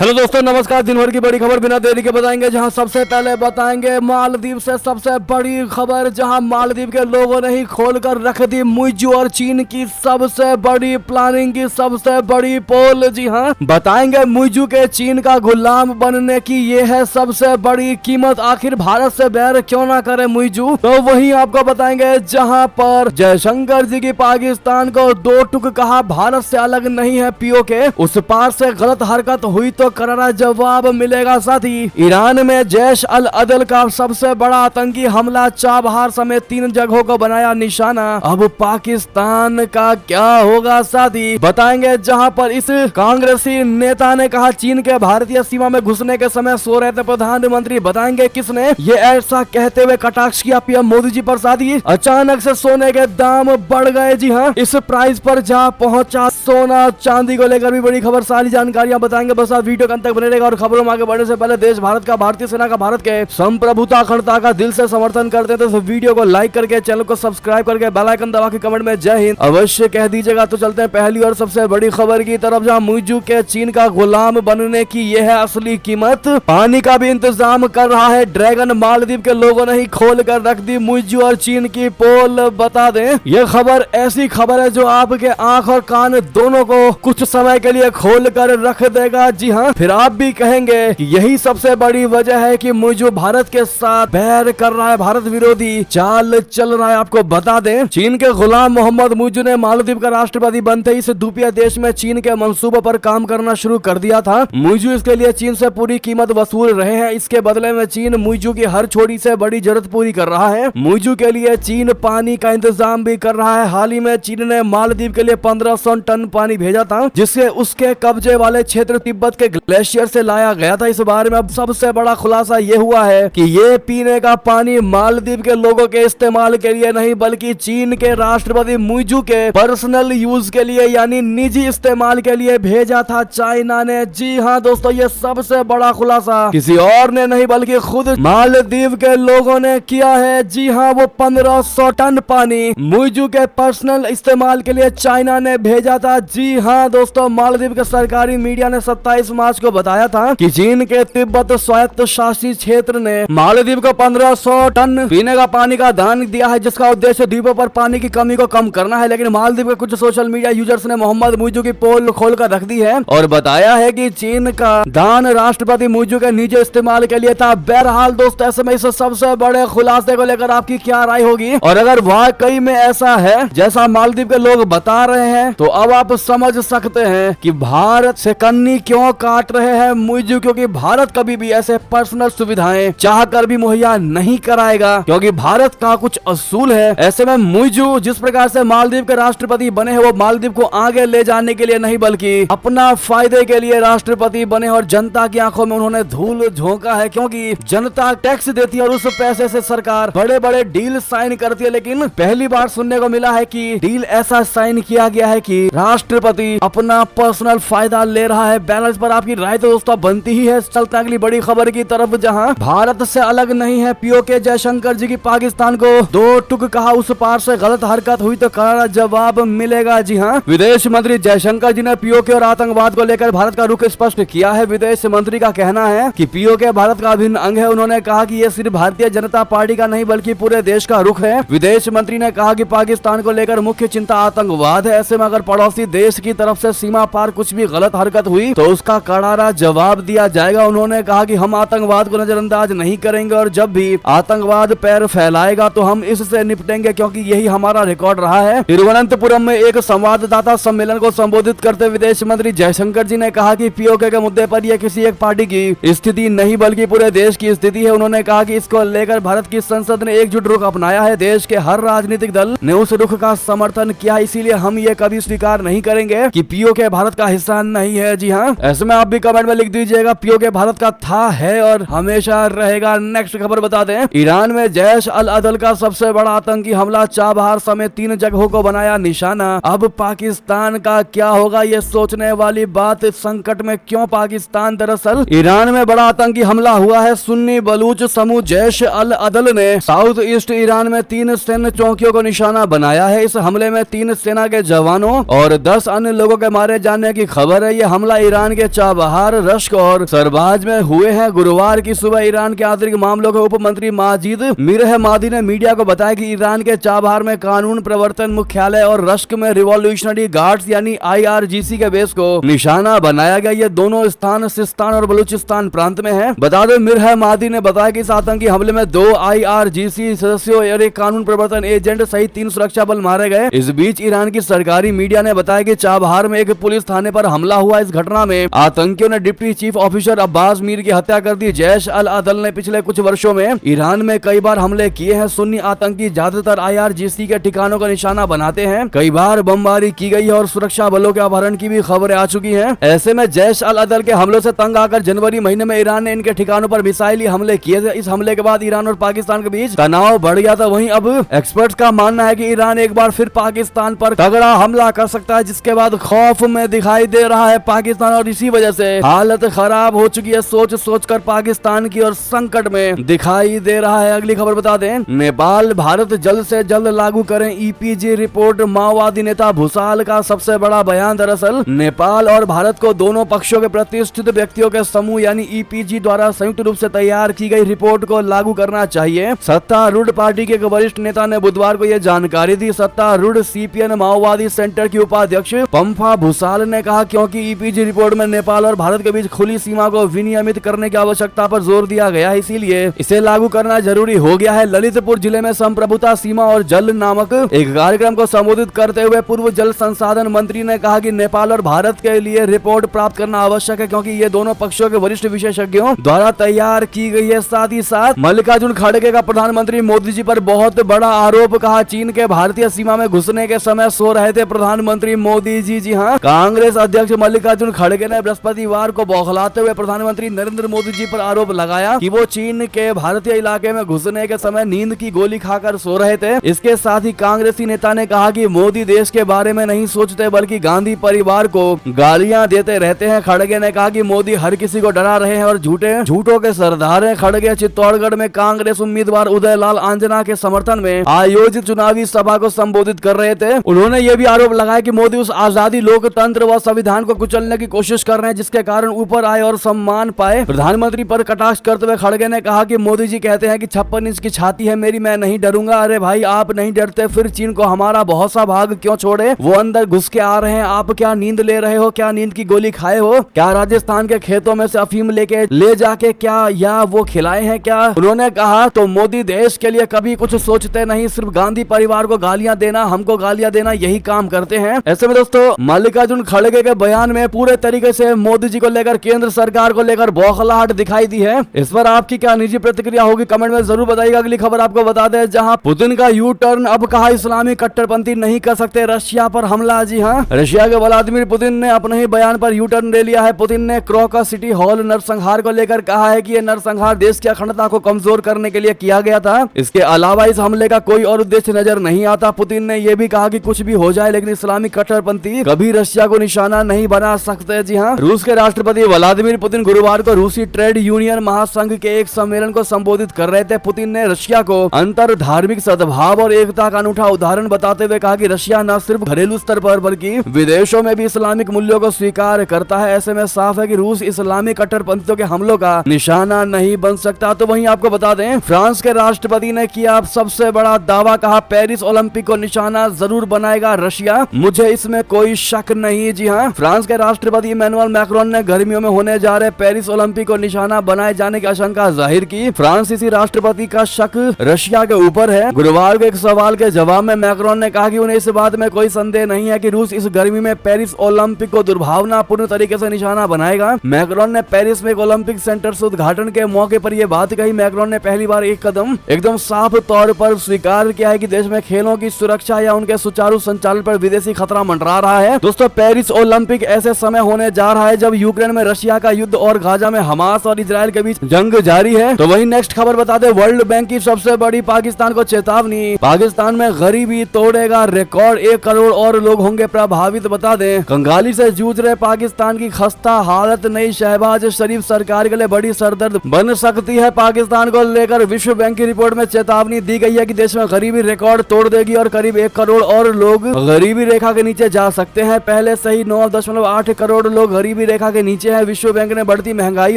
Hello दोस्तों, नमस्कार। दिन भर की बड़ी खबर बिना देरी के बताएंगे। जहां सबसे पहले बताएंगे मालदीव से सबसे बड़ी खबर, जहां मालदीव के लोगों ने ही खोलकर रख दी मुइज़ू और चीन की सबसे बड़ी प्लानिंग की सबसे बड़ी पोल। जी हां, बताएंगे मुइज़ू के चीन का गुलाम बनने की ये है सबसे बड़ी कीमत। आखिर भारत से बैर क्यों ना करे मुइज़ू, तो वही आपको बताएंगे। जहां पर जयशंकर जी की पाकिस्तान को दो टुक कहा, भारत से अलग नहीं है पीओके, उस पार से गलत हरकत हुई तो करारा जवाब मिलेगा। साथ ही ईरान में जैश अल अदल का सबसे बड़ा आतंकी हमला, चाबहार समेत 3 जगहों को बनाया निशाना। अब पाकिस्तान का क्या होगा, साथ ही बताएंगे। जहां पर इस कांग्रेसी नेता ने कहा चीन के भारतीय सीमा में घुसने के समय सो रहे थे प्रधानमंत्री। बताएंगे किसने ये ऐसा कहते हुए कटाक्ष किया पीएम मोदी जी पर। साथ ही अचानक से सोने के दाम बढ़ गए। जी हाँ, इस प्राइस पर जा पहुंचा सोना चांदी को लेकर भी बड़ी खबर, सारी जानकारियां बताएंगे। बस आप वीडियो के अंत तक बने रहेगा। और खबरों में आगे बढ़ने से पहले देश भारत का, भारतीय सेना का, भारत के संप्रभुता अखंडता का दिल से समर्थन करते हैं तो वीडियो को लाइक करके, चैनल को सब्सक्राइब करके, बेल आइकन दबा के कमेंट में जय हिंद अवश्य कह दीजिएगा। तो चलते हैं पहली और सबसे बड़ी खबर की तरफ, जहां मुइज़ू के चीन का गुलाम बनने की यह है असली कीमत। पानी का भी इंतजाम कर रहा है ड्रैगन, मालदीव के लोगों ने ही खोल कर रख दी मुइज़ू और चीन की पोल। बता दें, यह खबर ऐसी खबर है जो आपके आंख और कान दोनों को कुछ समय के लिए खोल कर रख देगा। जी हाँ, फिर आप भी कहेंगे कि यही सबसे बड़ी वजह है कि मुइज़ू भारत के साथ बैर कर रहा है, भारत विरोधी चाल चल रहा है। आपको बता दें, चीन के गुलाम मोहम्मद मुइज़ू ने मालदीव का राष्ट्रपति बनते ही इस द्वीपीय देश में चीन के मंसूबों पर काम करना शुरू कर दिया था। मुइज़ू इसके लिए चीन से पूरी कीमत वसूल रहे हैं। इसके बदले में चीन मुइज़ू की हर छोटी से बड़ी जरूरत पूरी कर रहा है। मुइज़ू के लिए चीन पानी का इंतजाम भी कर रहा है। हाल ही में चीन ने मालदीव के लिए 1500 टन पानी भेजा था, जिससे उसके कब्जे वाले क्षेत्र तिब्बत के ग्लेशियर से लाया गया था। इस बारे में अब सबसे बड़ा खुलासा ये हुआ है कि ये पीने का पानी मालदीव के लोगों के इस्तेमाल के लिए नहीं, बल्कि चीन के राष्ट्रपति मुइज़ू के पर्सनल यूज के लिए, यानी निजी इस्तेमाल के लिए भेजा था चाइना ने। जी हाँ दोस्तों, ये सबसे बड़ा खुलासा किसी और ने नहीं बल्कि खुद मालदीव के लोगों ने किया है। जी हाँ, वो 1500 टन पानी मुइज़ू के पर्सनल इस्तेमाल के लिए चाइना ने भेजा था। जी हाँ दोस्तों, मालदीव के सरकारी मीडिया ने 27 मार्च को बताया था कि चीन के तिब्बत स्वायत्त शासी क्षेत्र ने मालदीव को 1500 टन पीने का पानी का दान दिया है, जिसका उद्देश्य द्वीपों पर पानी की कमी को कम करना है। लेकिन मालदीव के कुछ सोशल मीडिया यूजर्स ने मोहम्मद मुइज़ू की पोल खोलकर रख दी है और बताया है कि चीन का दान राष्ट्रपति मुइज़ू के निजी इस्तेमाल के लिए था। बहरहाल दोस्तों, ऐसे में इस सबसे बड़े खुलासे को लेकर आपकी क्या राय होगी, और अगर वाकई में ऐसा है जैसा मालदीव के लोग बता रहे हैं, तो अब आप समझ सकते हैं कि भारत से कन्नी क्यों काट रहे हैं मुइज़ू, क्योंकि भारत कभी भी ऐसे पर्सनल सुविधाएं चाहकर भी मुहैया नहीं कराएगा, क्योंकि भारत का कुछ असूल है। ऐसे में मुइज़ू जिस प्रकार से मालदीव के राष्ट्रपति बने हैं, वो मालदीव को आगे ले जाने के लिए नहीं बल्कि अपना फायदे के लिए राष्ट्रपति बने, और जनता की आंखों में उन्होंने धूल झोंका है, क्योंकि जनता टैक्स देती है और उस पैसे से सरकार बड़े बड़े डील साइन करती है। लेकिन पहली बार सुनने को मिला है कि डील ऐसा साइन किया गया है कि राष्ट्रपति अपना पर्सनल फायदा ले रहा है। बैलेंस पर आपकी राय तो दोस्तों बनती ही है। चलते अगली बड़ी खबर की तरफ, जहां भारत से अलग नहीं है पीओके, जयशंकर जी की पाकिस्तान को दो टुक कहा, उस पार से गलत हरकत हुई तो करारा जवाब मिलेगा। जी हां, विदेश मंत्री जयशंकर जी ने पीओके और आतंकवाद को लेकर भारत का रुख स्पष्ट किया है। विदेश मंत्री का कहना है कि पीओके भारत का अभिन्न अंग है। उन्होंने कहा कि ये सिर्फ भारतीय जनता पार्टी का नहीं बल्कि पूरे देश का रुख है। विदेश मंत्री ने कहा कि पाकिस्तान को लेकर मुख्य चिंता आतंकवाद है। ऐसे में अगर पड़ोसी देश की तरफ से सीमा पार कुछ भी गलत हरकत हुई तो उसका करारा जवाब दिया जाएगा। उन्होंने कहा कि हम आतंकवाद को नजरअंदाज नहीं करेंगे, और जब भी आतंकवाद पैर फैलाएगा तो हम इससे निपटेंगे, क्योंकि यही हमारा रिकॉर्ड रहा है। तिरुवनंतपुरम में एक संवाददाता सम्मेलन को संबोधित करते विदेश मंत्री जयशंकर जी ने कहा कि पीओके के मुद्दे पर यह किसी एक पार्टी की स्थिति नहीं बल्कि पूरे देश की स्थिति है। उन्होंने कहा कि इसको लेकर भारत की संसद ने एकजुट रुख अपनाया है। देश के हर राजनीतिक दल ने उस रुख का समर्थन किया, इसीलिए हम ये कभी स्वीकार नहीं करेंगे कि पीओके भारत का हिस्सा नहीं है। जी हाँ, ऐसे में आप भी कमेंट में लिख दीजिएगा पीओके भारत का था, है और हमेशा रहेगा। नेक्स्ट खबर बता दें, ईरान में जैश अल अदल का सबसे बड़ा आतंकी हमला, चाबहार समेत 3 जगहों को बनाया निशाना। अब पाकिस्तान का क्या होगा, ये सोचने वाली बात। संकट में क्यों पाकिस्तान? दरअसल ईरान में बड़ा आतंकी हमला हुआ है। सुन्नी बलूच समूह जैश अल अदल ने साउथ ईस्ट ईरान में 3 सैन्य चौकियों को निशाना बनाया है। इस हमले में 3 सेना के जवानों और 10 अन्य लोगों के मारे जाने की खबर है। यह हमला ईरान के चाबहार, रश्क और सरबाज में हुए हैं। गुरुवार की सुबह ईरान के आंतरिक मामलों के उप मंत्री माजिद मिरहमादी ने मीडिया को बताया कि ईरान के चाबहार में कानून प्रवर्तन मुख्यालय और रश्क में रिवॉल्यूशनरी गार्ड्स यानी IRGC के बेस को निशाना बनाया गया। ये दोनों स्थान सिस्तान और बलूचिस्तान प्रांत में है। बता दें मिरहमादी ने बताया कि इस आतंकी हमले में 2 IRGC सदस्यों और एक कानून प्रवर्तन एजेंट सहित 3 सुरक्षा बल मारे गए। इस बीच ईरान की सरकारी मीडिया ने बताया कि चाबहार में एक पुलिस थाने पर हमला हुआ। इस घटना में आतंकियों ने deputy chief officer Abbas Mir की हत्या कर दी। जैश अल अदल ने पिछले कुछ वर्षों में ईरान में कई बार हमले किए हैं। सुन्नी आतंकी ज्यादातर IRGC के ठिकानों का निशाना बनाते हैं। कई बार बमबारी की गई है और सुरक्षा बलों के अपहरण की भी खबरें आ चुकी हैं। ऐसे में जैश अल अदल के हमलों से तंग आकर जनवरी महीने में ईरान ने इनके ठिकानों पर मिसाइली हमले किए थे। इस हमले के बाद ईरान और पाकिस्तान के बीच तनाव बढ़ गया था। वहीं अब एक्सपर्ट्स का मानना है कि ईरान एक बार फिर पाकिस्तान पर तगड़ा हमला कर सकता है, जिसके बाद खौफ में दिखाई दे रहा है पाकिस्तान और इसी वजह से हालत खराब हो चुकी है। सोच सोच कर पाकिस्तान की और संकट में दिखाई दे रहा है। अगली खबर बता दें, नेपाल भारत जल्द से जल्द लागू करें EPG रिपोर्ट। माओवादी नेता भूसाल का सबसे बड़ा बयान। दरअसल नेपाल और भारत को दोनों पक्षों के प्रतिष्ठित व्यक्तियों के समूह यानी EPG द्वारा संयुक्त रूप से तैयार की गई रिपोर्ट को लागू करना चाहिए। सत्तारूढ़ पार्टी के एक वरिष्ठ नेता ने बुधवार को यह जानकारी दी। सत्तारूढ़ CPN माओवादी सेंटर की उपाध्यक्ष पंफा भूसाल ने कहा क्योंकि EPG रिपोर्ट में नेपाल और भारत के बीच खुली सीमा को विनियमित करने की आवश्यकता पर जोर दिया गया है, इसीलिए इसे लागू करना जरूरी हो गया है। ललितपुर जिले में संप्रभुता सीमा और जल नामक एक कार्यक्रम को संबोधित करते हुए पूर्व जल संसाधन मंत्री ने कहा कि नेपाल और भारत के लिए रिपोर्ट प्राप्त करना आवश्यक है क्योंकि ये दोनों पक्षों के वरिष्ठ विशेषज्ञों द्वारा तैयार की गई है। साथ ही साथ मल्लिकार्जुन खड़गे का प्रधानमंत्री मोदी जी पर बहुत बड़ा आरोप। कहा चीन के भारतीय सीमा में घुसने के समय सो रहे थे प्रधानमंत्री मोदी जी। जी हाँ, कांग्रेस अध्यक्ष मल्लिकार्जुन खड़गे ने बृहस्पतिवार को बौखलाते हुए प्रधानमंत्री नरेंद्र मोदी जी पर आरोप लगाया कि वो चीन के भारतीय इलाके में घुसने के समय नींद की गोली खाकर सो रहे थे। इसके साथ ही कांग्रेसी नेता ने कहा कि मोदी देश के बारे में नहीं सोचते बल्कि गांधी परिवार को गालियां देते रहते हैं। खड़गे ने कहा कि मोदी हर किसी को डरा रहे हैं और झूठों के सरदार हैं। खड़गे चित्तौड़गढ़ में कांग्रेस उम्मीदवार उदय लाल आंजना के समर्थन में आयोजित चुनावी सभा को संबोधित कर रहे थे। उन्होंने ये भी आरोप लगाया कि मोदी उस आजादी, लोकतंत्र व संविधान को कुचलने की कोशिश कर रहे हैं जिसके कारण ऊपर आए और सम्मान पाए। प्रधानमंत्री पर कटाक्ष करते हुए खड़गे ने कहा कि मोदी जी कहते हैं कि 56 इंच की छाती है मेरी, मैं नहीं डरूंगा। अरे भाई, आप नहीं डरते फिर चीन को हमारा बहुत सा भाग क्यों छोड़े? वो अंदर घुस के आ रहे हैं, आप क्या नींद ले रहे हो? क्या नींद की गोली खाए हो? क्या राजस्थान के खेतों में से अफीम ले जाके क्या या वो खिलाए हैं क्या? उन्होंने कहा तो मोदी देश के लिए कभी कुछ सोचते नहीं, सिर्फ गांधी परिवार को गालियां देना, हमको गालियां देना, यही काम करते हैं। ऐसे में दोस्तों मल्लिकार्जुन खड़गे के बयान में पूरे तरीके से मोदी जी को लेकर, केंद्र सरकार को लेकर बौखलाहट दिखाई दी है। इस पर आपकी क्या निजी प्रतिक्रिया होगी कमेंट में जरूर बताइएगा। अगली खबर आपको बता दें, जहां पुतिन का यू टर्न, अब कहा इस्लामी कट्टरपंथी नहीं कर सकते रशिया पर हमला। जी हाँ, रशिया के व्लादिमीर पुतिन ने अपने ही बयान पर यू टर्न ले लिया है। पुतिन ने क्रोका सिटी हॉल नरसंहार को लेकर कहा है कि यह नरसंहार देश की अखंडता को कमजोर करने के लिए किया गया था। इसके अलावा इस हमले का कोई और उद्देश्य नजर नहीं आता। पुतिन ने यह भी कहा कि कुछ भी हो जाए लेकिन इस्लामिक कट्टरपंथी कभी रशिया को निशाना नहीं बना सकते। जी हाँ, रूस के राष्ट्रपति व्लादिमीर पुतिन गुरुवार को रूसी ट्रेड यूनियन महासंघ के एक सम्मेलन को संबोधित कर रहे थे। पुतिन ने रशिया को अंतर धार्मिक सद्भाव और एकता का अनूठा उदाहरण बताते हुए कहा कि रशिया न सिर्फ घरेलू स्तर पर बल्कि विदेशों में भी इस्लामिक मूल्यों को स्वीकार करता है। ऐसे में साफ है कि रूस इस्लामिक कट्टरपंथियों के हमलों का निशाना नहीं बन सकता। तो वहीं आपको बता दें, फ्रांस के राष्ट्रपति ने किया सबसे बड़ा दावा, कहा पेरिस ओलंपिक को निशाना जरूर बनाएगा रशिया, मुझे इसमें कोई शक नहीं। जी हाँ, फ्रांस के राष्ट्रपति इमैनुअल मैक्रोन ने गर्मियों में होने जा रहे पेरिस ओलंपिक को निशाना बनाए जाने की आशंका जाहिर की। फ्रांसीसी राष्ट्रपति का शक रशिया के ऊपर है। गुरुवार को एक सवाल के जवाब में मैक्रोन ने कहा कि उन्हें इस बात में कोई संदेह नहीं है कि रूस इस गर्मी में पेरिस ओलंपिक को दुर्भावनापूर्ण तरीके से निशाना बनाएगा। मैक्रोन ने पेरिस में एक ओलंपिक सेंटर से उद्घाटन के मौके पर यह बात कही। मैक्रोन ने पहली बार एक कदम एकदम साफ तौर पर स्वीकार किया है कि देश में खेलों की सुरक्षा या उनके सुचारू संचालन पर विदेशी खतरा मंडरा रहा है। दोस्तों, पेरिस ओलंपिक ऐसे समय होने जा रहा है जब यूक्रेन में रशिया का युद्ध और गाजा में हमास और इजराइल के बीच जंग जारी है। तो वही नेक्स्ट खबर बता दे, वर्ल्ड बैंक की सबसे बड़ी पाकिस्तान को चेतावनी, पाकिस्तान में गरीबी तोड़ेगा रिकॉर्ड, 1 करोड़ और लोग होंगे प्रभावित। बता दें, कंगाली से जूझ रहे पाकिस्तान की खस्ता हालत नई शहबाज शरीफ सरकार के लिए बड़ी सरदर्द बन सकती है। पाकिस्तान को लेकर विश्व बैंक की रिपोर्ट में चेतावनी दी गई है कि देश में गरीबी रिकॉर्ड तोड़ देगी और करीब 1 करोड़ और लोग गरीबी रेखा के नीचे जा सकते हैं। पहले से ही 9.8 करोड़ लोग गरीबी गरीबी रेखा के नीचे है। विश्व बैंक ने बढ़ती महंगाई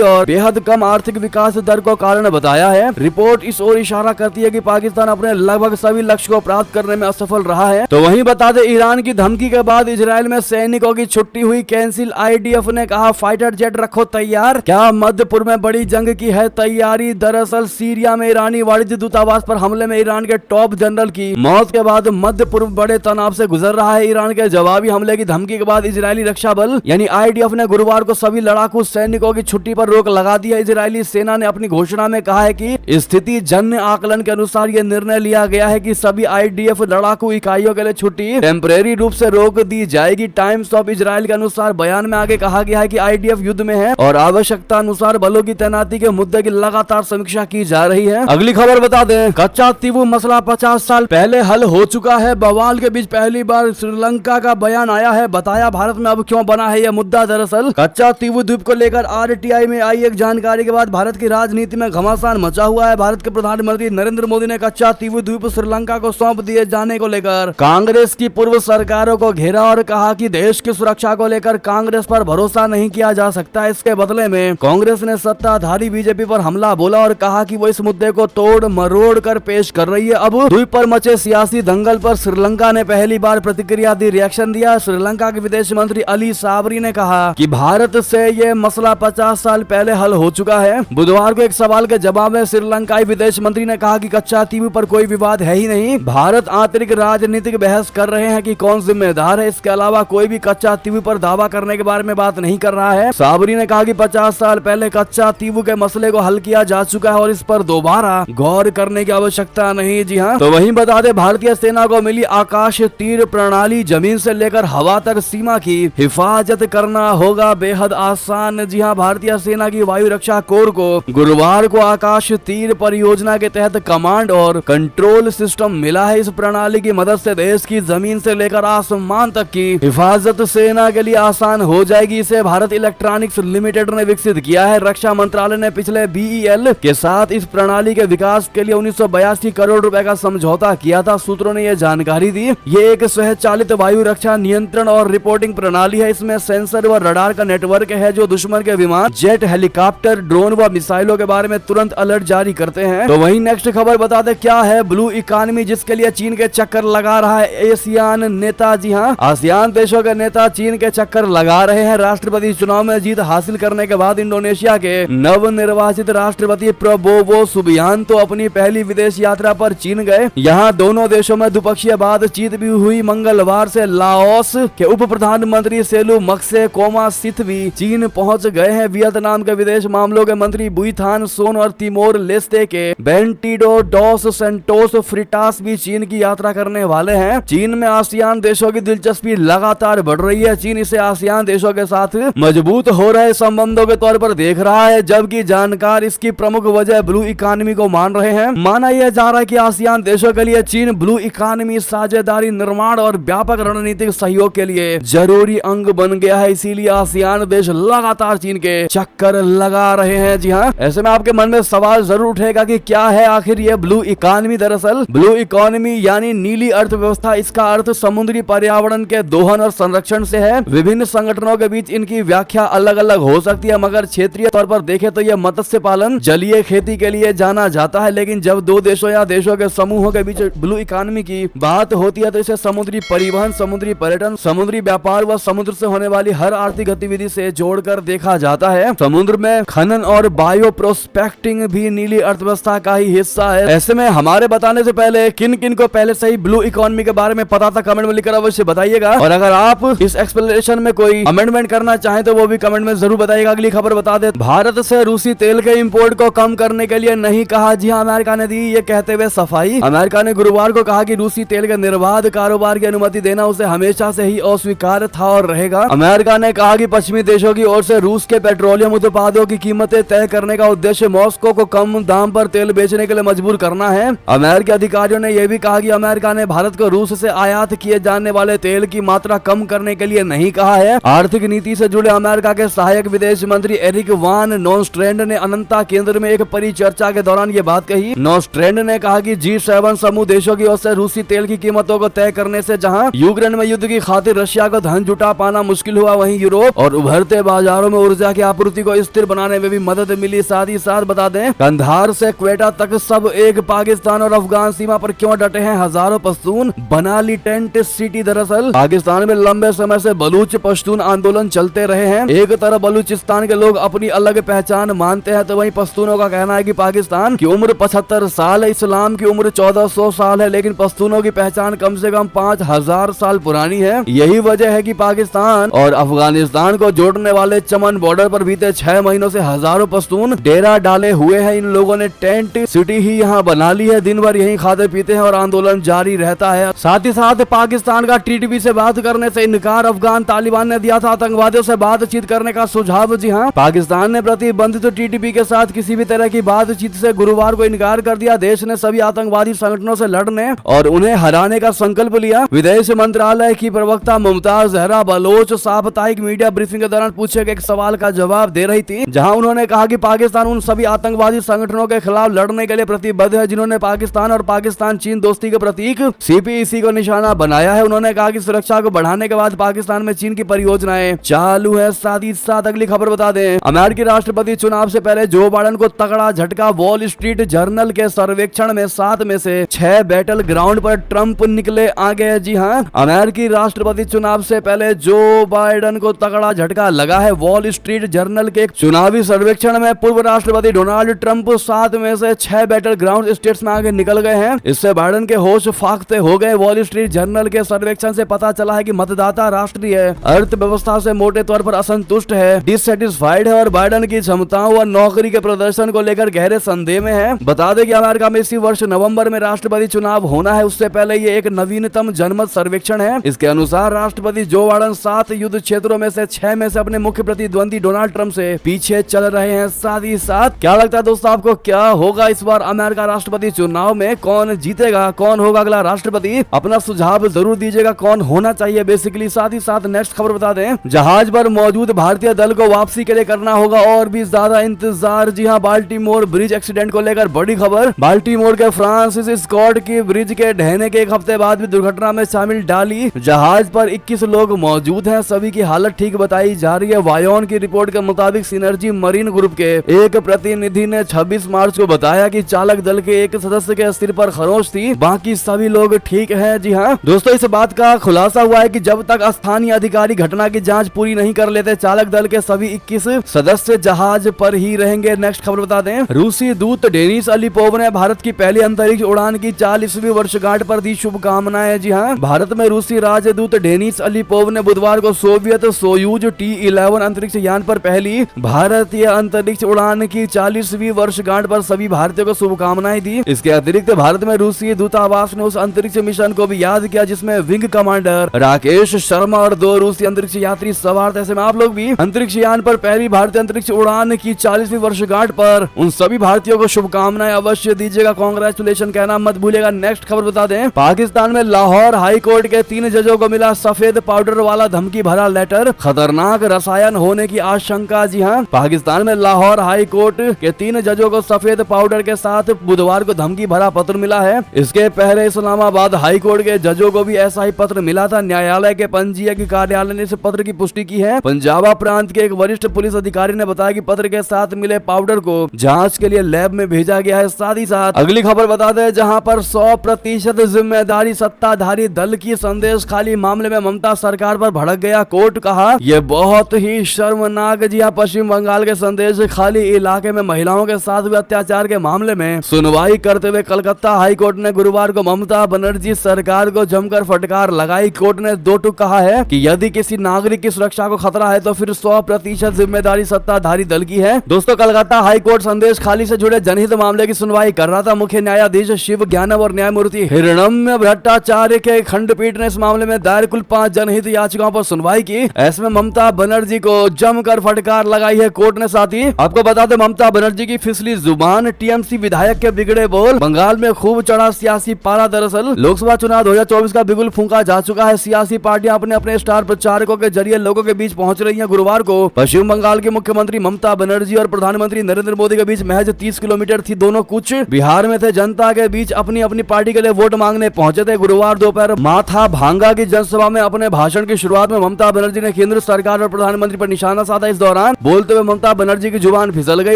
और बेहद कम आर्थिक विकास दर को कारण बताया है। रिपोर्ट इस ओर इशारा करती है कि पाकिस्तान अपने लगभग सभी लक्ष्य को प्राप्त करने में असफल रहा है। तो वहीं बता दें, ईरान की धमकी के बाद इजराइल में सैनिकों की छुट्टी हुई कैंसिल। IDF ने कहा फाइटर जेट रखो तैयार। क्या मध्य पूर्व में बड़ी जंग की है तैयारी? दरअसल सीरिया में ईरानी वाणिज्य दूतावास पर हमले में ईरान के टॉप जनरल की मौत के बाद मध्य पूर्व बड़े तनाव से गुजर रहा है। ईरान के जवाबी हमले की धमकी के बाद इजरायली रक्षा बल यानी IDF ने गुरुवार को सभी लड़ाकू सैनिकों की छुट्टी पर रोक लगा दी है। इजरायली सेना ने अपनी घोषणा में कहा है कि स्थिति जन्य आकलन के अनुसार यह निर्णय लिया गया है कि सभी IDF लड़ाकू इकाइयों के लिए छुट्टी टेम्परेरी रूप से रोक दी जाएगी। टाइम्स ऑफ इजराइल के अनुसार बयान में आगे कहा गया है कि IDF युद्ध में है और आवश्यकता अनुसार बलों की तैनाती के मुद्दे की लगातार समीक्षा की जा रही है। अगली खबर बता दें, कच्चा तीवू मसला 50 साल पहले हल हो चुका है। बवाल के बीच पहली बार श्रीलंका का बयान आया है। बताया भारत में अब क्यों बना है यह मुद्दा। दरअसल कच्चा तीवू द्वीप को लेकर RTI में आई एक जानकारी के बाद भारत की राजनीति में घमासान मचा हुआ है। भारत के प्रधानमंत्री नरेंद्र मोदी ने कच्चा तीवू द्वीप श्रीलंका को सौंप दिए जाने को लेकर कांग्रेस की पूर्व सरकारों को घेरा और कहा कि देश की सुरक्षा को लेकर कांग्रेस पर भरोसा नहीं किया जा सकता। इसके बदले में कांग्रेस ने सत्ताधारी बीजेपी पर हमला बोला और कहा कि वो इस मुद्दे को तोड़ मरोड़ कर पेश कर रही है। अब द्वीप पर मचे सियासी दंगल पर श्रीलंका ने पहली बार प्रतिक्रिया दी, रिएक्शन दिया। श्रीलंका के विदेश मंत्री अली साबरी ने कहा कि भारत से ये मसला 50 साल पहले हल हो चुका है। बुधवार को एक सवाल के जवाब में श्रीलंकाई विदेश मंत्री ने कहा कि कच्चा तीवू पर कोई विवाद है ही नहीं। भारत आंतरिक राजनीतिक बहस कर रहे हैं कि कौन जिम्मेदार है। इसके अलावा कोई भी कच्चा तीवू पर दावा करने के बारे में बात नहीं कर रहा है। साबरी ने कहा कि 50 साल पहले कच्चा तीवू के मसले को हल किया जा चुका है और इस पर दोबारा गौर करने की आवश्यकता नहीं। जी हाँ, तो वहीं बता दें, भारतीय सेना को मिली आकाश तीर प्रणाली। जमीन से लेकर हवा तक सीमा की हिफाजत करना होगा बेहद आसान। जी हाँ, भारतीय सेना की वायु रक्षा कोर को गुरुवार को आकाश तीर परियोजना के तहत कमांड और कंट्रोल सिस्टम मिला है। इस प्रणाली की मदद से देश की जमीन से लेकर आसमान तक की हिफाजत सेना के लिए आसान हो जाएगी। इसे भारत इलेक्ट्रॉनिक्स लिमिटेड ने विकसित किया है। रक्षा मंत्रालय ने पिछले BEL के साथ इस प्रणाली के विकास के लिए 1982 करोड़ रुपए का समझौता किया था। सूत्रों ने यह जानकारी दी। ये एक स्वचालित वायु रक्षा नियंत्रण और रिपोर्टिंग प्रणाली है। इसमें सेंसर व रडार का नेटवर्क है जो दुश्मन के विमान, जेट, हेलीकॉप्टर, ड्रोन व मिसाइलों के बारे में तुरंत अलर्ट जारी करते हैं। तो वहीं नेक्स्ट खबर बता दें, क्या है ब्लू इकोनॉमी जिसके लिए चीन के चक्कर लगा रहा है एशियान नेता। जी हाँ, आसियान देशों के नेता चीन के चक्कर लगा रहे हैं। राष्ट्रपति चुनाव में जीत हासिल करने के बाद इंडोनेशिया के नवनिर्वाचित राष्ट्रपति प्रबोवो सुबियांतो अपनी पहली विदेश यात्रा पर चीन गए। यहाँ दोनों देशों में द्विपक्षीय बातचीत भी हुई। मंगलवार से लाओस के उप प्रधानमंत्री सेलू मक्से कोमा सिथ भी चीन पहुंच गए हैं। वियतनाम के विदेश मामलों के मंत्री बुईथान सोन और तिमोर लेस्ते के बेंटिडो डोस सेंटोस फ्रिटास भी चीन की यात्रा करने वाले हैं। चीन में आसियान देशों की दिलचस्पी लगातार बढ़ रही है। चीन इसे आसियान देशों के साथ मजबूत हो रहे संबंधों के तौर पर देख रहा है, जबकि जानकार इसकी प्रमुख वजह ब्लू इकोनॉमी को मान रहे हैं। माना यह जा रहा है कि आसियान देशों के लिए चीन ब्लू इकोनॉमी साझेदारी निर्माण और व्यापक रणनीतिक सहयोग के लिए जरूरी अंग बन गया है। इसीलिए आसियान देश लगातार चीन के चक्कर लगा रहे हैं। जी हाँ, ऐसे में आपके मन में सवाल जरूर उठेगा कि क्या है आखिर ये ब्लू इकोनॉमी। दरअसल ब्लू इकोनॉमी यानी नीली अर्थव्यवस्था, इसका अर्थ समुद्री पर्यावरण के दोहन और संरक्षण से है। विभिन्न संगठनों के बीच इनकी व्याख्या अलग अलग हो सकती है, मगर क्षेत्रीय तौर पर देखें तो यह मत्स्य पालन, जलीय खेती के लिए जाना जाता है। लेकिन जब दो देशों या देशों के समूहों के बीच ब्लू इकोनॉमी की बात होती है तो इसे समुद्री परिवहन, समुद्री पर्यटन, समुद्री व्यापार व समुद्र से होने वाली हर आर्थिक गतिविधि से जोड़कर देखा जाता है। समुद्र में खनन और बायो प्रोस्पेक्टिंग भी नीली अर्थव्यवस्था का ही हिस्सा है। ऐसे में हमारे बताने से पहले किन किन को पहले से ही ब्लू इकोनॉमी के बारे में पता था, कमेंट में लिखकर अवश्य बताइएगा। और अगर आप इस एक्सप्लेनेशन में कोई अमेंडमेंट करना चाहें तो वो भी कमेंट में जरूर बताइएगा। अगली खबर बता दे, भारत से रूसी तेल के इंपोर्ट को कम करने के लिए नहीं कहा। जी हाँ, अमेरिका ने दी ये कहते हुए सफाई। अमेरिका ने गुरुवार को कहा कि रूसी तेल के निर्बाध कारोबार की अनुमति देना उसे हमेशा से ही अस्वीकार था और रहेगा। अमेरिका ने कहा कि पश्चिमी देशों की ओर से रूस के पेट्रोलियम उत्पादों की कीमतें तय करने का उद्देश्य मॉस्को को कम दाम पर तेल बेचने के लिए मजबूर करना है। अमेरिकी अधिकारियों ने यह भी कहा कि अमेरिका ने भारत को रूस से आयात किए जाने वाले तेल की मात्रा कम करने के लिए नहीं कहा है। आर्थिक नीति से जुड़े अमेरिका के सहायक विदेश मंत्री एरिक वान नोस्ट्रेंड ने अनंता केंद्र में एक परिचर्चा के दौरान ये बात कही। नोस्ट्रेंड ने कहा कि G7 समूह देशों की ओर से रूसी तेल की कीमतों को तय करने से जहां यूक्रेन में युद्ध की खातिर रशिया को धन जुटा पाना मुश्किल हुआ, वहीं यूरोप स्कोप और उभरते बाजारों में ऊर्जा की आपूर्ति को स्थिर बनाने में भी मदद मिली। साथ ही साथ बता दें, कंधार से क्वेटा तक सब एक पाकिस्तान और अफगान सीमा पर क्यों डटे हैं हजारों पश्तून, बना ली टेंट सिटी। दरअसल पाकिस्तान में लंबे समय से बलूच पश्तून आंदोलन चलते रहे हैं। एक तरफ बलूचिस्तान के लोग अपनी अलग पहचान मानते हैं, तो वहीं पश्तूनों का कहना है कि पाकिस्तान की उम्र 75 साल है, इस्लाम की उम्र 1400 साल है, लेकिन पश्तूनों की पहचान कम से कम 5000 साल पुरानी है। यही वजह है कि पाकिस्तान और अफगानिस्तान को जोड़ने वाले चमन बॉर्डर पर बीते 6 महीनों से हजारों पश्तून डेरा डाले हुए हैं। इन लोगों ने टेंट सिटी ही यहाँ बना ली है, दिन भर यहीं खाते पीते हैं और आंदोलन जारी रहता है। साथ ही साथ पाकिस्तान का टीटीपी से बात करने से इनकार अफगान तालिबान ने दिया था, आतंकवादियों से बातचीत करने का सुझाव। जी हाँ, पाकिस्तान ने प्रतिबंधित टीटीपी के साथ किसी भी तरह की बातचीत से गुरुवार को इनकार कर दिया। देश ने सभी आतंकवादी संगठनों से लड़ने और उन्हें हराने का संकल्प लिया। विदेश मंत्रालय की प्रवक्ता मुमताज जहरा बलोच साप्ताहिक मीडिया ब्रीफिंग के दौरान पूछे गए एक सवाल का जवाब दे रही थी, जहां उन्होंने कहा कि पाकिस्तान उन सभी आतंकवादी संगठनों के खिलाफ लड़ने के लिए प्रतिबद्ध है जिन्होंने पाकिस्तान और पाकिस्तान चीन दोस्ती के प्रतीक CPEC को निशाना बनाया है। उन्होंने कहा कि सुरक्षा को बढ़ाने के बाद पाकिस्तान में चीन की परियोजनाएं चालू है। साथ ही साथ अगली खबर बता दें, अमेरिकी राष्ट्रपति चुनाव से पहले जो बाइडेन को तगड़ा झटका। वॉल स्ट्रीट जर्नल के सर्वेक्षण में 7 में से 6 बैटल ग्राउंड पर ट्रंप निकले आगे। जी हाँ, अमेरिकी राष्ट्रपति चुनाव से पहले जो बाइडेन को तगड़ा झटका लगा है। वॉल स्ट्रीट जर्नल के एक चुनावी सर्वेक्षण में पूर्व राष्ट्रपति डोनाल्ड ट्रंप 7 में से 6 बैटल ग्राउंड स्टेट्स में आगे निकल गए हैं। इससे बाइडेन के होश फाख्ते हो गए। वॉल स्ट्रीट जर्नल के सर्वेक्षण से पता चला है कि मतदाता राष्ट्रीय अर्थव्यवस्था से मोटे तौर पर असंतुष्ट है, डिससेटिस्फाइड है और बाइडेन की क्षमताओं और नौकरी के प्रदर्शन को लेकर गहरे संदेह में है। बता दें कि अमेरिका में इसी वर्ष नवंबर में राष्ट्रपति चुनाव होना है। उससे पहले ये एक नवीनतम जनमत सर्वेक्षण है। इसके अनुसार राष्ट्रपति जो बाइडेन 7 युद्ध क्षेत्रों में से 6 में से अपने मुख्य प्रतिद्वंदी डोनाल्ड ट्रंप से पीछे चल रहे हैं। साथ ही साथ क्या लगता है दोस्तों आपको, क्या होगा इस बार अमेरिका राष्ट्रपति चुनाव में? कौन जीतेगा, कौन होगा अगला राष्ट्रपति? अपना सुझाव जरूर दीजिएगा, कौन होना चाहिए बेसिकली। साथ ही साथ नेक्स्ट खबर बता दें, जहाज पर मौजूद भारतीय दल को वापसी के लिए करना होगा और भी ज्यादा इंतजार। जी हाँ, बाल्टीमोर ब्रिज एक्सीडेंट को लेकर बड़ी खबर। बाल्टीमोर के फ्रांसिस स्कॉट की ब्रिज के ढहने के एक हफ्ते बाद भी दुर्घटना में शामिल डाली। जहाज पर 21 लोग मौजूद हैं, सभी की हालत ठीक बताई जा रही है। वायोन की रिपोर्ट के मुताबिक सिनर्जी मरीन ग्रुप के एक प्रतिनिधि ने 26 मार्च को बताया कि चालक दल के एक सदस्य के सिर पर खरोंच थी, बाकी सभी लोग ठीक हैं। जी हाँ दोस्तों, इस बात का खुलासा हुआ है कि जब तक स्थानीय अधिकारी घटना की जांच पूरी नहीं कर लेते, चालक दल के सभी 21 सदस्य जहाज पर ही रहेंगे। नेक्स्ट खबर बता दें, रूसी दूत डेनिस अलीपोव ने भारत की पहली अंतरिक्ष उड़ान की 40वीं वर्षगांठ पर दी शुभकामनाएं। जी हाँ, भारत में रूसी राजदूत डेनिस अलीपोव ने बुधवार को सोवियत सोयूज T-11 अंतरिक्ष यान पर पहली भारतीय अंतरिक्ष उड़ान की 40वीं वर्षगांठ पर सभी भारतीयों को शुभकामनाएं दी। इसके अतिरिक्त भारत में रूसी दूतावास ने उस अंतरिक्ष मिशन को भी याद किया जिसमें विंग कमांडर राकेश शर्मा और 2 रूसी अंतरिक्ष यात्री सवार थे। ऐसे में आप लोग भी अंतरिक्ष यान पर पहली भारतीय अंतरिक्ष उड़ान की 40वीं वर्षगांठ पर उन सभी भारतीयों को शुभकामनाएं अवश्य दीजिएगा, कांग्रेचुलेशन कहना मत भूलिएगा। नेक्स्ट खबर बता दें, पाकिस्तान में लाहौर हाई कोर्ट के 3 जजों को मिला सफेद पाउडर वाला धमकी भरा लेटर, खतरनाक रसायन होने की आशंका। जी हाँ, पाकिस्तान में लाहौर हाई कोर्ट के 3 जजों को सफेद पाउडर के साथ बुधवार को धमकी भरा पत्र मिला है। इसके पहले इस्लामाबाद हाई कोर्ट के जजों को भी ऐसा ही पत्र मिला था। न्यायालय के पंजीयक कार्यालय ने इस पत्र की पुष्टि की है। पंजाबा प्रांत के एक वरिष्ठ पुलिस अधिकारी ने बताया कि पत्र के साथ मिले पाउडर को जांच के लिए लैब में भेजा गया है। साथ ही साथ अगली खबर बता दें, जहां पर 100% जिम्मेदारी सत्ताधारी दल की संदेश खाली मामले में ममता सरकार पर भड़क गया कोर्ट। कहा यह बहुत ही शर्मनाक। जी हाँ, पश्चिम बंगाल के संदेश खाली इलाके में महिलाओं के साथ हुए अत्याचार के मामले में सुनवाई करते हुए कलकत्ता हाई कोर्ट ने गुरुवार को ममता बनर्जी सरकार को जमकर फटकार लगाई। कोर्ट ने 2 टूक कहा है कि यदि किसी नागरिक की सुरक्षा को खतरा है तो फिर 100% जिम्मेदारी सत्ताधारी दल की है। दोस्तों, कलकत्ता हाई कोर्ट संदेश खाली से जुड़े जनहित मामले की सुनवाई कर रहा था। मुख्य न्यायाधीश शिव ज्ञानव और न्यायमूर्ति हिरणम्य भट्टाचार्य के खंडपीठ ने इस मामले में दायर कुल 5 जनहित याचिकाओं पर सुनवाई की। ऐसे में ममता बनर्जी को जमकर फटकार लगाई है कोर्ट ने। साथ ही आपको बता दें, ममता बनर्जी की फिसली जुबान, टीएमसी विधायक के बिगड़े बोल, बंगाल में खूब चढ़ा सियासी पारा। दरअसल लोकसभा चुनाव 2024 का बिगुल फूंका जा चुका है। सियासी पार्टियां अपने अपने स्टार प्रचारकों के जरिए लोगों के बीच पहुंच रही हैं। गुरुवार को पश्चिम बंगाल के मुख्यमंत्री ममता बनर्जी और प्रधानमंत्री नरेंद्र मोदी के बीच महज 30 किलोमीटर थी। दोनों कुछ बिहार में थे। जनता के बीच अपनी अपनी पार्टी के लिए वोट मांगने पहुंचे थे। गुरुवार दोपहर माथा भांगा की जनसभा में अपने भाषण की शुरुआत में ममता बनर्जी ने केंद्र केंद्र सरकार और प्रधानमंत्री पर निशाना साधा। इस दौरान बोलते हुए ममता बनर्जी की जुबान फिसल गई।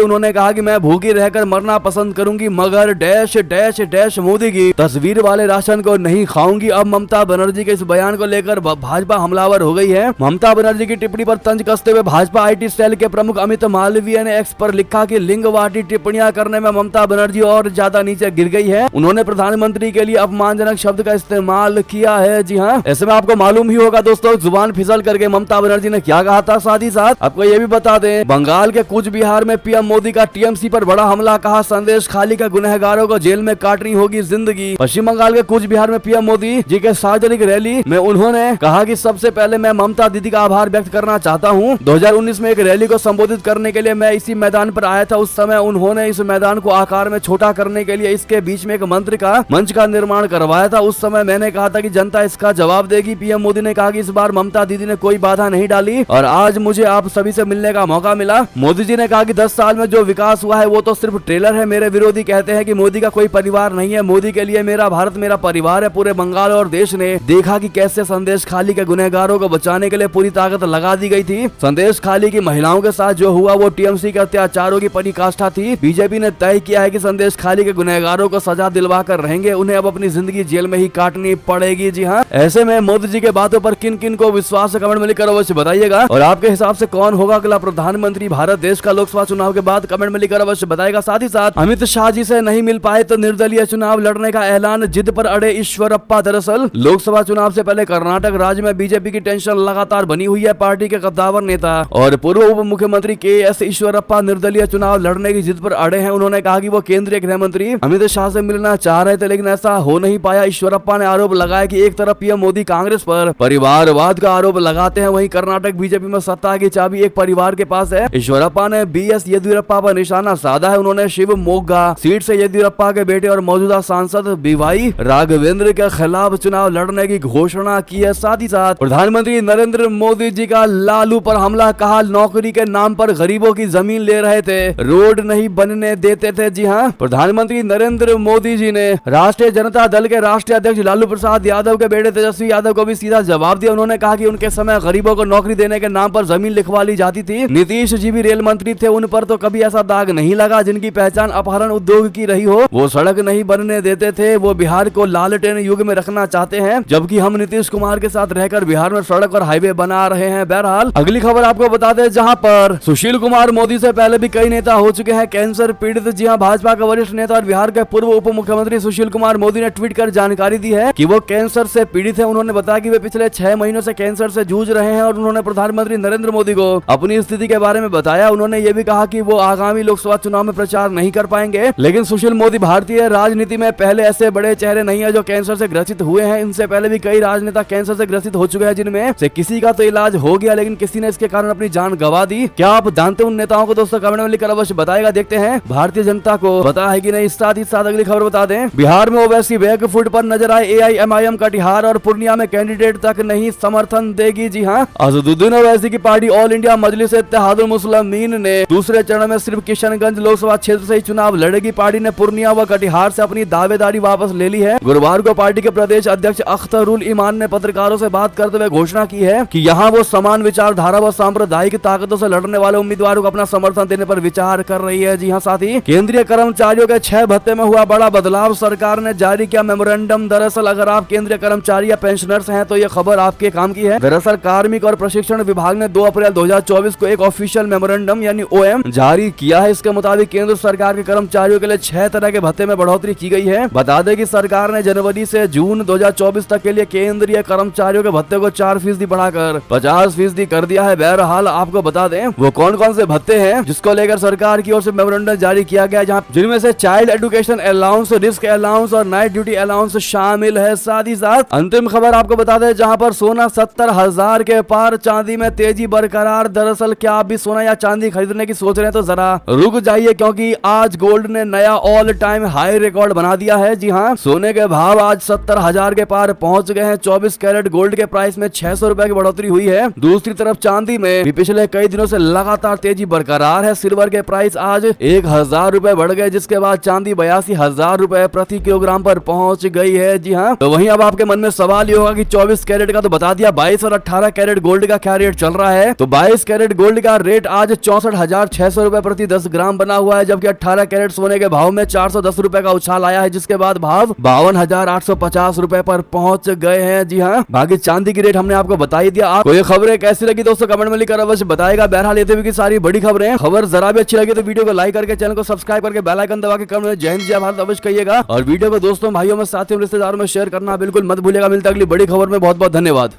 उन्होंने कहा कि मैं भूखी रहकर मरना पसंद करूंगी मगर डैश डैश डैश मोदी की तस्वीर वाले राशन को नहीं खाऊंगी। अब ममता बनर्जी के इस बयान को लेकर भाजपा हमलावर हो गई है। ममता बनर्जी की टिप्पणी पर तंज कसते हुए भाजपा आईटी सेल के प्रमुख अमित मालवीय ने एक्स पर लिखा कि लिंगवादी टिप्पणियां करने में ममता बनर्जी और ज्यादा नीचे गिर गई है। उन्होंने प्रधानमंत्री के लिए अपमानजनक शब्द का इस्तेमाल किया है। जी हाँ, ऐसे में आपको मालूम ही होगा दोस्तों जुबान फिसल करके ममता बनर्जी ने क्या कहा था। साथ ही साथ आपको ये भी बता दें, बंगाल के कूच बिहार में पीएम मोदी का टीएमसी पर बड़ा हमला। कहा संदेश खाली का गुनहगारों को जेल में काटनी होगी जिंदगी। पश्चिम बंगाल के कूच बिहार में पीएम मोदी जी के सार्वजनिक रैली में उन्होंने कहा कि सबसे पहले मैं ममता दीदी का आभार व्यक्त करना चाहता हूं। 2019 में एक रैली को संबोधित करने के लिए मैं इसी मैदान पर आया था। उस समय उन्होंने इस मैदान को आकार में छोटा करने के लिए इसके बीच में एक मंच का निर्माण करवाया था। उस समय मैंने कहा था कि जनता इसका जवाब देगी। पीएम मोदी ने कहा कि इस बार ममता दीदी ने कोई बाधा नहीं डाली और आज मुझे आप सभी से मिलने का मौका मिला। मोदी जी ने कहा कि 10 साल में जो विकास हुआ है वो तो सिर्फ ट्रेलर है। मेरे विरोधी कहते हैं कि मोदी का कोई परिवार नहीं है। मोदी के लिए मेरा भारत मेरा परिवार है। पूरे बंगाल और देश ने देखा कि कैसे संदेश खाली के गुनहगारों को बचाने के लिए पूरी ताकत लगा दी गई थी। संदेश खाली की महिलाओं के साथ जो हुआ वो टीएमसी के अत्याचारों की पराकाष्ठा थी। बीजेपी ने तय किया है कि संदेश खाली के गुनहगारों को सजा दिलवा कर रहेंगे। उन्हें अब अपनी जिंदगी जेल में ही काटनी पड़ेगी। जी हाँ, ऐसे में मोदी जी के बातों पर किन किन को विश्वास है कमेंट में लिखकर अवश्य बताइएगा। और आपके हिसाब से कौन होगा अगला प्रधानमंत्री भारत देश का लोकसभा चुनाव के बाद कमेंट में लिखकर अवश्य बताएगा। साथ ही साथ अमित शाह जी से नहीं मिल पाए तो निर्दलीय चुनाव लड़ने का ऐलान, जिद पर अड़े ईश्वरप्पा। दरअसल लोकसभा चुनाव से पहले कर्नाटक राज्य में बीजेपी की टेंशन लगातार बनी हुई है। पार्टी के कद्दावर नेता और पूर्व उप मुख्यमंत्री के.एस. ईश्वरप्पा निर्दलीय चुनाव लड़ने की जिद पर अड़े हैं। उन्होंने कहा कि वो केंद्रीय गृह मंत्री अमित शाह से मिलना चाह रहे थे लेकिन ऐसा हो नहीं पाया। ईश्वरप्पा ने आरोप लगाया कि एक तरफ पीएम मोदी कांग्रेस पर परिवारवाद का आरोप लगाते हैं, वहीं कर्नाटक बीजेपी में सत्ता की चाबी एक परिवार के पास है। ईश्वरप्पा ने बीएस येदियुरप्पा पर निशाना साधा है। उन्होंने शिवमोगा सीट से येदियुरप्पा के बेटे और मौजूदा सांसद बीवाई राघवेंद्र के खिलाफ चुनाव लड़ने की घोषणा की है। साथ ही साथ प्रधानमंत्री नरेंद्र मोदी जी का लालू पर हमला। कहा नौकरी के नाम पर गरीबों की जमीन ले रहे थे, रोड नहीं बनने देते थे। जी हाँ, प्रधानमंत्री नरेंद्र मोदी जी ने राष्ट्रीय जनता दल के राष्ट्रीय अध्यक्ष लालू प्रसाद यादव के बेटे तेजस्वी यादव को भी सीधा जवाब दिया। उन्होंने कहा कि उनके समय गरीबों को नौकरी देने के नाम पर जमीन लिखवा ली जाती थी। नीतीश जी भी रेल मंत्री थे, उन पर तो कभी ऐसा दाग नहीं लगा। जिनकी पहचान अपहरण उद्योग की रही हो वो सड़क नहीं बनने देते थे। वो बिहार को लालटेन युग में रखना चाहते हैं, जबकि हम नीतीश कुमार के साथ रहकर बिहार में सड़क और हाईवे बना रहे हैं। बहरहाल अगली खबर आपको बता दें, जहां पर सुशील कुमार मोदी से पहले भी कई नेता हो चुके हैं कैंसर पीड़ित। जी हां, भाजपा के वरिष्ठ नेता और बिहार के पूर्व उप मुख्यमंत्री सुशील कुमार मोदी ने ट्वीट कर जानकारी दी है कि वो कैंसर से पीड़ित है। उन्होंने बताया कि वे पिछले 6 महीनों से कैंसर से जूझ रहे हैं और उन्होंने प्रधानमंत्री नरेंद्र मोदी को अपनी स्थिति के बारे में बताया। उन्होंने ये भी कहा कि वो आगामी लोकसभा चुनाव में प्रचार नहीं कर पाएंगे। लेकिन सुशील मोदी भारतीय राजनीति में पहले ऐसे बड़े चेहरे नहीं है जो कैंसर से ग्रसित हुए हैं। इनसे पहले भी कई राजनेता कैंसर से ग्रसित हो चुके हैं, जिनमें से किसी का तो इलाज हो गया लेकिन किसी ने इसके कारण अपनी जान गंवा दी। क्या आप जानते हैं उन नेताओं को? दोस्तों कमेंट में लिखकर अवश्य बताएगा। देखते हैं भारतीय जनता को पता है कि नहीं। साथ ही साथ अगली खबर बता दें, बिहार में ओवैसी बैक फुट पर नजर आए। एआईएमआईएम कटिहार और पूर्णिया में कैंडिडेट तक नहीं समर्थन देगी। जी हाँ, असदुद्दीन ओवैसी की पार्टी ऑल इंडिया मजलिस इत्तेहादुल मुस्लिमीन ने दूसरे चरण में सिर्फ किशनगंज लोकसभा क्षेत्र से ही चुनाव लड़ेगी। पार्टी ने पूर्णिया व कटिहार से अपनी दावेदारी वापस ले ली है। गुरुवार को पार्टी के प्रदेश अध्यक्ष अख्तरुल ईमान ने पत्रकारों से बात करते हुए घोषणा की है कि यहाँ वो समान विचारधारा व सांप्रदायिक ताकतों से लड़ने वाले उम्मीदवारों को अपना समर्थन देने पर विचार कर रही है। जी हाँ, साथ ही केंद्रीय कर्मचारियों के 6 भत्ते में हुआ बड़ा बदलाव। सरकार ने जारी किया मेमोरेंडम। दरअसल अगर आप केंद्रीय कर्मचारी या पेंशनर्स हैं तो ये खबर आपके काम की है। दरअसल कार्मिक और प्रशिक्षण विभाग ने 2 अप्रैल 2024 को एक ऑफिशियल मेमोरेंडम यानी ओएम जारी किया है। इसके मुताबिक केंद्र सरकार के कर्मचारियों के लिए 6 तरह के भत्ते में बढ़ोतरी की गई है। बता दें कि सरकार ने जनवरी से जून 2024 तक के लिए केंद्रीय कर्मचारियों के भत्ते को 4% बढ़ाकर 50% कर दिया है। बहरहाल आपको बता दें वो कौन कौन से भत्ते हैं जिसको लेकर सरकार की ओर से मेमोरेंडम जारी किया गया, जहाँ जिनमें से child education allowance, risk allowance और नाइट ड्यूटी अलाउंस शामिल है। साथ ही साथ अंतिम खबर आपको बता दें, जहां पर सोना 70,000 के पार, चांदी में तेजी बरकरार। दरअसल क्या आप भी सोना या चांदी खरीदने की सोच रहे हैं तो जरा रुक जाइए, क्योंकि आज गोल्ड ने नया ऑल टाइम हाई रिकॉर्ड बना दिया है। जी हाँ, सोने के भाव आज 70,000 के पार पहुंच गए हैं। 24 कैरेट गोल्ड के प्राइस में 600 रुपए की बढ़ोतरी हुई है। दूसरी तरफ चांदी में भी पिछले कई दिनों से लगातार तेजी बरकरार है। सिल्वर के प्राइस आज 1,000 रुपए बढ़ गए, जिसके बाद चांदी 82,000 रुपए प्रति किलोग्राम पर पहुंच गई है। जी हाँ, तो वहीं अब आपके मन में सवाल ये होगा कि 24 कैरेट का तो बता दिया, 22 और 18 कैरेट गोल्ड का क्या रेट चल रहा है। तो 22 कैरेट गोल्ड का रेट आज 64,600 रुपए प्रति 10 ग्राम बना हुआ है, जबकि 18 कैरेट सोने के भाव में 410 रुपए का उछाल आया है, जिसके बाद भाव 52,850 रुपए पर पहुंच गए हैं। जी हाँ, बाकी चांदी की रेट हमने आपको बता ही दिया। आपको ये खबरें कैसी लगी दोस्तों कमेंट में लिखकर अवश्य बताएगा। बहरहाल ये भी सारी बड़ी खबरें, खबर जरा भी अच्छी लगी तो वीडियो को लाइक करके चैनल को सब्सक्राइब करके बेल आइकन दबा के कमेंट में जय हिंद जय भारत अवश्य कहिएगा, और वीडियो को दोस्तों भाइयों में साथियों रिश्तेदारों में शेयर करना बिल्कुल मत भूलिएगा। मिलता अगली बड़ी खबर में, बहुत बहुत धन्यवाद।